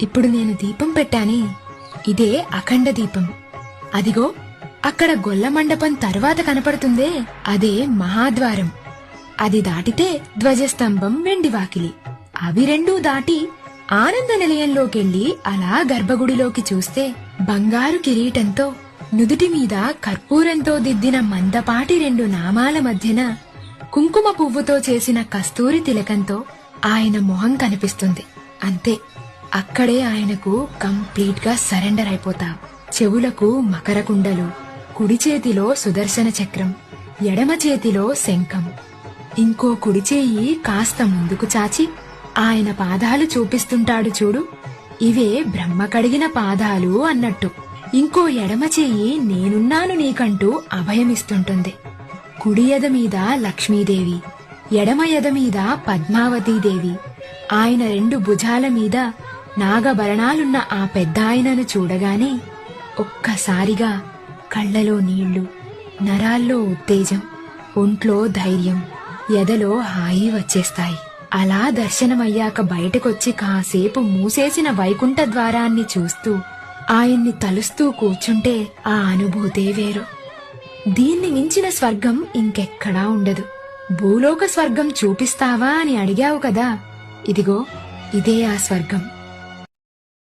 ఇప్పుడు నేను దీపం పెట్టాని, ఇదే అఖండ దీపం. అదిగో అక్కడ గొల్ల మండపం తరువాత కనపడుతుందే, అదే మహాద్వారం. అది దాటితే ధ్వజస్తంభం, వెండివాకిలి. అవి రెండూ దాటి ఆనంద నిలయంలోకెళ్లి అలా గర్భగుడిలోకి చూస్తే బంగారు కిరీటంతో నుదుటి మీద కర్పూరంతో దిద్దిన మందపాటి రెండు నామాల మధ్యన కుంకుమ పువ్వుతో చేసిన కస్తూరి తిలకంతో ఆయన మొహం కనిపిస్తుంది. అంతే, అక్కడే ఆయనకు కంప్లీట్ గా సరెండర్ అయిపోతావు. చెవులకు మకర కుండలు, కుడి చేతిలో సుదర్శన చక్రం, ఎడమ చేతిలో శంఖం. ఇంకో కుడి చేయి కాస్త ముందుకు చాచి ఆయన పాదాలు చూపిస్తుంటాడు చూడు, ఇవే బ్రహ్మ కడిగిన పాదాలు అన్నట్టు. ఇంకో ఎడమ చేయి నేనున్నాను నీకంటూ అభయమిస్తుంటుంది. కుడి ఎద మీద లక్ష్మీదేవి, ఎడమ ఎద మీద పద్మావతీదేవి. ఆయన రెండు భుజాల మీద నాగభరణాలున్న ఆ పెద్దాయనను చూడగానే ఒక్కసారిగా కళ్లలో నీళ్లు, నరాల్లో ఉత్తేజం, ఒంట్లో ధైర్యం, ఎదలో హాయి వచ్చేస్తాయి. అలా దర్శనమయ్యాక బయటకొచ్చి కాసేపు మూసేసిన వైకుంఠ ద్వారాన్ని చూస్తూ ఆయన్ని తలుస్తూ కూర్చుంటే ఆ అనుభూతే వేరు. దీన్ని మించిన స్వర్గం ఇంకెక్కడా ఉండదు. భూలోక స్వర్గం చూపిస్తావా అని అడిగావు కదా, ఇదిగో ఇదే ఆ స్వర్గం.